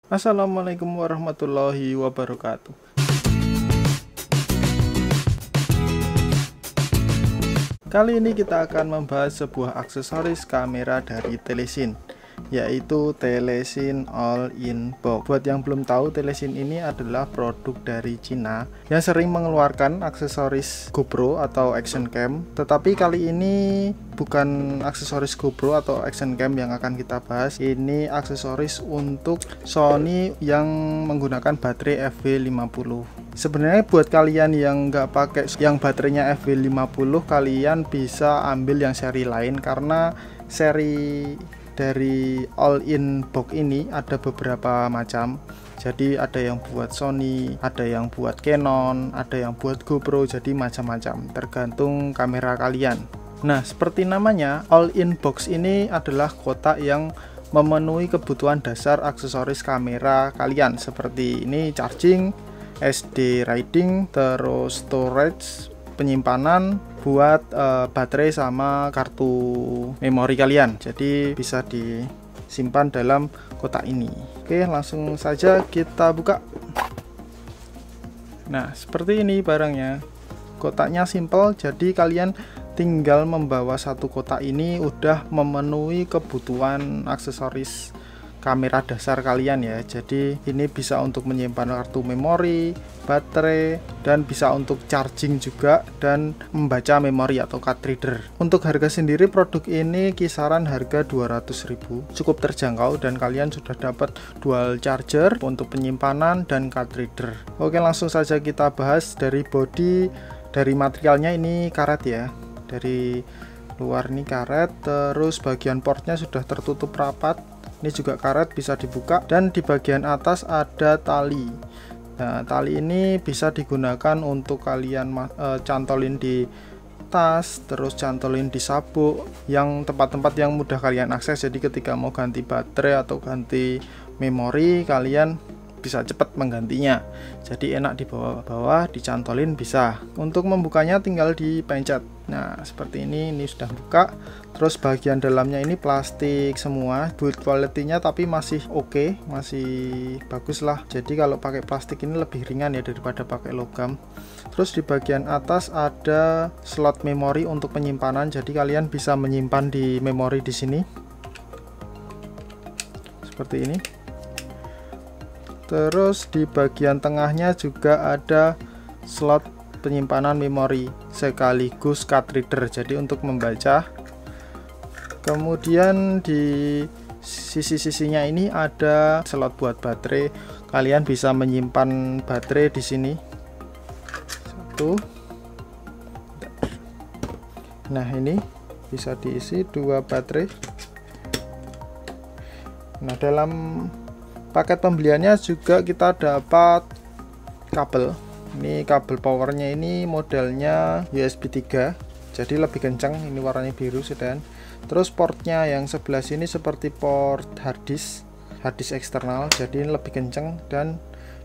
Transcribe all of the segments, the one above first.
Assalamualaikum warahmatullahi wabarakatuh. Kali ini kita akan membahas sebuah aksesoris kamera dari Telesin, yaitu Telesin All-in Box. Buat yang belum tahu, Telesin ini adalah produk dari Cina yang sering mengeluarkan aksesoris GoPro atau action cam. Tetapi kali ini bukan aksesoris GoPro atau action cam yang akan kita bahas. Ini aksesoris untuk Sony yang menggunakan baterai FW50. Sebenarnya buat kalian yang nggak pakai yang baterainya FW50, kalian bisa ambil yang seri lain, karena seri dari All-in Box ini ada beberapa macam. Jadi ada yang buat Sony, ada yang buat Canon, ada yang buat GoPro, jadi macam-macam tergantung kamera kalian. Nah, seperti namanya, All-in Box ini adalah kotak yang memenuhi kebutuhan dasar aksesoris kamera kalian, seperti ini: charging, SD reading, terus storage, penyimpanan buat baterai sama kartu memori kalian. Jadi bisa disimpan dalam kotak ini. Oke, langsung saja kita buka. Nah, seperti ini barangnya. Kotaknya simple, jadi kalian tinggal membawa satu kotak ini udah memenuhi kebutuhan aksesoris kamera dasar kalian ya. Jadi ini bisa untuk menyimpan kartu memori, baterai, dan bisa untuk charging juga, dan membaca memori atau card reader. Untuk harga sendiri produk ini kisaran harga 200.000, cukup terjangkau, dan kalian sudah dapat dual charger untuk penyimpanan dan card reader. Oke, langsung saja kita bahas dari body. Dari materialnya ini karet ya, dari luar ini karet, terus bagian portnya sudah tertutup rapat. Ini juga karet, bisa dibuka, dan di bagian atas ada tali. Nah, tali ini bisa digunakan untuk kalian cantolin di tas, terus cantolin di sabuk, yang tempat-tempat yang mudah kalian akses. Jadi ketika mau ganti baterai atau ganti memori, kalian bisa cepat menggantinya. Jadi enak dibawa-bawa, dicantolin bisa. Untuk membukanya tinggal dipencet. Nah, seperti ini sudah buka. Terus bagian dalamnya ini plastik semua, build quality-nya tapi masih oke, masih bagus lah. Jadi kalau pakai plastik ini lebih ringan ya daripada pakai logam. Terus di bagian atas ada slot memori untuk penyimpanan, jadi kalian bisa menyimpan di memori di sini. Seperti ini. Terus di bagian tengahnya juga ada slot penyimpanan memori sekaligus card reader, jadi untuk membaca. Kemudian di sisi-sisinya ini ada slot buat baterai, kalian bisa menyimpan baterai di sini. Satu. Nah, ini bisa diisi 2 baterai. Nah, dalam paket pembeliannya juga kita dapat kabel. Ini kabel powernya ini modelnya USB 3, jadi lebih kencang. Ini warnanya biru sedan. Terus portnya yang sebelah sini seperti port harddisk eksternal, jadi ini lebih kencang dan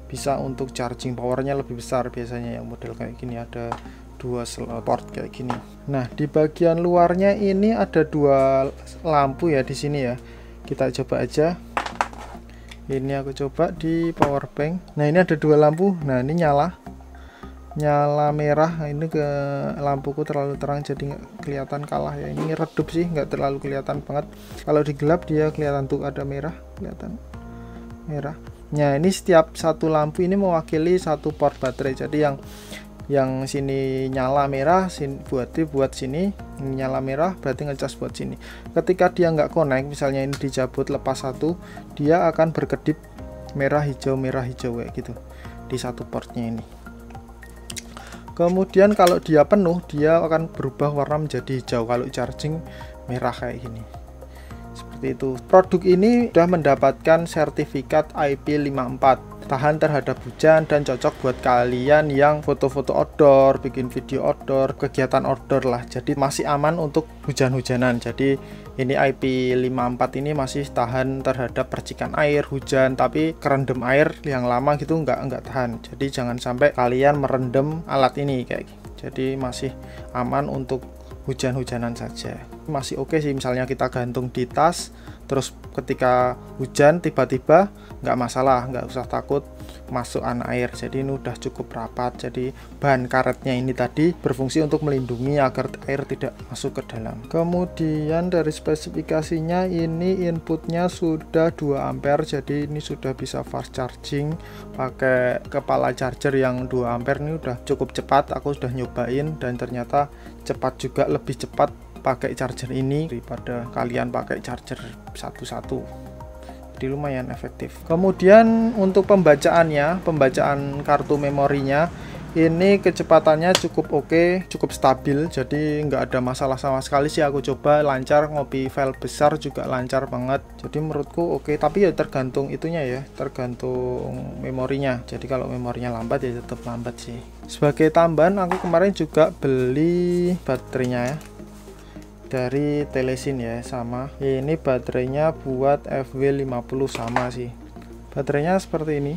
bisa untuk charging. Powernya lebih besar, biasanya yang model kayak gini ada 2 slot port kayak gini. Nah, di bagian luarnya ini ada 2 lampu ya di sini ya. Kita coba aja. Ini aku coba di power bank. Nah, ini ada 2 lampu. Nah, ini nyala merah. Ini ke lampuku terlalu terang jadi nggak kelihatan, kalah ya. Ini redup sih, nggak terlalu kelihatan banget. Kalau digelap dia kelihatan tuh ada merah, kelihatan merah. Nah, ini setiap satu lampu ini mewakili satu port baterai. Jadi yang sini nyala merah, buat sini nyala merah, berarti ngecas buat sini. Ketika dia nggak connect, misalnya ini dicabut lepas satu, dia akan berkedip merah hijau kayak gitu di satu portnya ini. Kemudian kalau dia penuh, dia akan berubah warna menjadi hijau. Kalau charging merah kayak gini. Seperti itu. Produk ini sudah mendapatkan sertifikat IP54, tahan terhadap hujan dan cocok buat kalian yang foto-foto outdoor, bikin video outdoor, kegiatan outdoor lah. Jadi masih aman untuk hujan-hujanan. Jadi ini IP54 ini masih tahan terhadap percikan air, hujan, tapi kerendam air yang lama gitu nggak tahan. Jadi jangan sampai kalian merendam alat ini kayak gitu. Jadi masih aman untuk hujan-hujanan saja. Masih oke sih, misalnya kita gantung di tas Terus ketika hujan tiba-tiba nggak masalah, nggak usah takut masukan air. Jadi ini udah cukup rapat. Jadi bahan karetnya ini tadi berfungsi untuk melindungi agar air tidak masuk ke dalam. Kemudian dari spesifikasinya, ini inputnya sudah 2 ampere, jadi ini sudah bisa fast charging pakai kepala charger yang 2 ampere. Ini udah cukup cepat, aku sudah nyobain dan ternyata cepat juga, lebih cepat pakai charger ini daripada kalian pakai charger satu-satu. Jadi lumayan efektif. Kemudian untuk pembacaannya, pembacaan kartu memorinya ini kecepatannya cukup oke, cukup stabil, jadi nggak ada masalah sama sekali sih. Aku coba lancar, ngopi file besar juga lancar banget, jadi menurutku oke. Tapi ya tergantung itunya ya, tergantung memorinya. Jadi kalau memorinya lambat ya tetap lambat sih. Sebagai tambahan, aku kemarin juga beli baterainya ya dari Telesin ya, sama ini baterainya buat FW50 sama sih, baterainya seperti ini.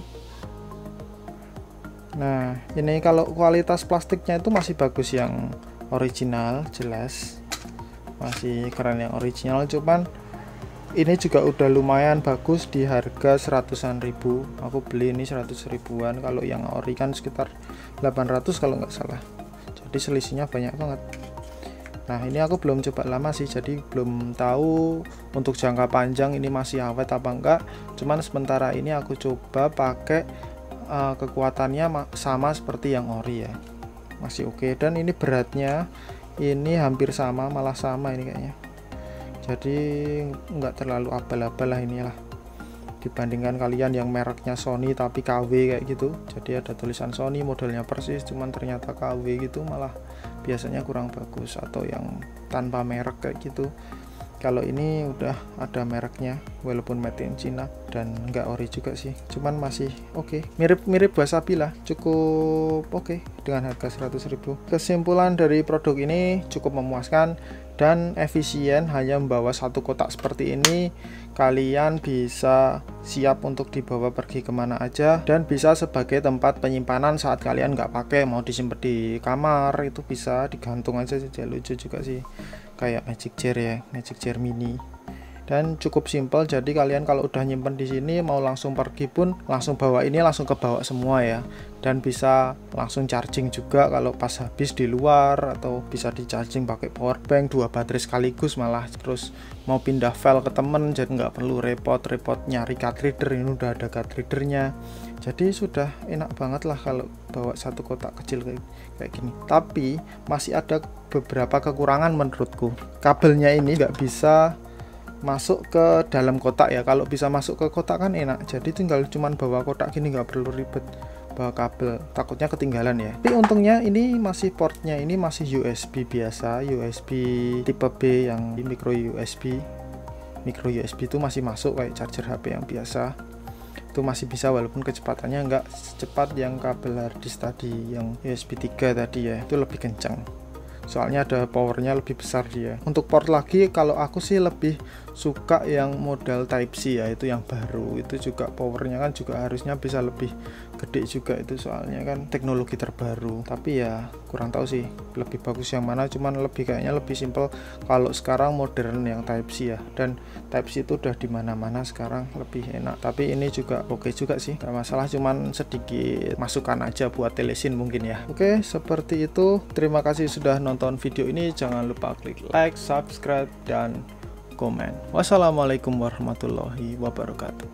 Nah ini kalau kualitas plastiknya itu masih bagus, yang original jelas masih keren yang original, cuman ini juga udah lumayan bagus di harga 100-an ribu. Aku beli ini 100 ribuan, kalau yang ori kan sekitar 800 kalau nggak salah, jadi selisihnya banyak banget. Nah ini aku belum coba lama sih, jadi belum tahu untuk jangka panjang ini masih awet apa enggak. Cuman sementara ini aku coba pakai kekuatannya sama seperti yang ori ya, masih oke. Dan ini beratnya ini hampir sama, malah sama ini kayaknya. Jadi nggak terlalu abal-abal lah inilah, dibandingkan kalian yang mereknya Sony tapi KW kayak gitu. Jadi ada tulisan Sony, modelnya persis, cuman ternyata KW gitu, malah biasanya kurang bagus, atau yang tanpa merek kayak gitu. Kalau ini udah ada mereknya, walaupun made in China, dan nggak ori juga sih, cuman masih oke. Mirip-mirip Wasabi lah, cukup oke dengan harga 100 ribu. Kesimpulan dari produk ini cukup memuaskan dan efisien, hanya membawa satu kotak seperti ini. Kalian bisa siap untuk dibawa pergi kemana aja, dan bisa sebagai tempat penyimpanan saat kalian nggak pakai, mau disimpan di kamar itu bisa digantung aja sih. Lucu juga sih, kayak magic jar ya, magic jar mini. Dan cukup simpel, jadi kalian kalau udah nyimpen di sini mau langsung pergi pun langsung bawa ini, langsung kebawa semua ya. Dan bisa langsung charging juga kalau pas habis di luar, atau bisa di charging pakai power bank 2 baterai sekaligus malah. Terus mau pindah file ke temen, jadi nggak perlu repot-repot nyari card reader, ini udah ada card readernya. Jadi sudah enak banget lah kalau bawa satu kotak kecil kayak gini. Tapi masih ada beberapa kekurangan menurutku. Kabelnya ini nggak bisa masuk ke dalam kotak ya. Kalau bisa masuk ke kotak kan enak, jadi tinggal cuman bawa kotak gini, nggak perlu ribet bawa kabel, takutnya ketinggalan ya. Tapi untungnya ini masih portnya ini masih USB biasa, USB tipe B yang micro USB. Micro USB itu masih masuk kayak charger HP yang biasa, itu masih bisa, walaupun kecepatannya nggak secepat yang kabel harddisk tadi, yang USB 3 tadi ya, itu lebih kencang. Soalnya ada powernya lebih besar dia. Untuk port lagi, kalau aku sih lebih suka yang model Type C ya, itu yang baru. Itu juga powernya kan juga harusnya bisa lebih gede juga itu, soalnya kan teknologi terbaru. Tapi ya kurang tahu sih lebih bagus yang mana, cuman lebih kayaknya lebih simple kalau sekarang modern yang Type C ya. Dan Type C itu udah di mana-mana sekarang, lebih enak. Tapi ini juga oke juga sih, gak masalah, cuman sedikit masukan aja buat Telesin mungkin ya. Oke, seperti itu. Terima kasih sudah nonton video ini. Jangan lupa klik like, subscribe, dan komen. Wassalamualaikum warahmatullahi wabarakatuh.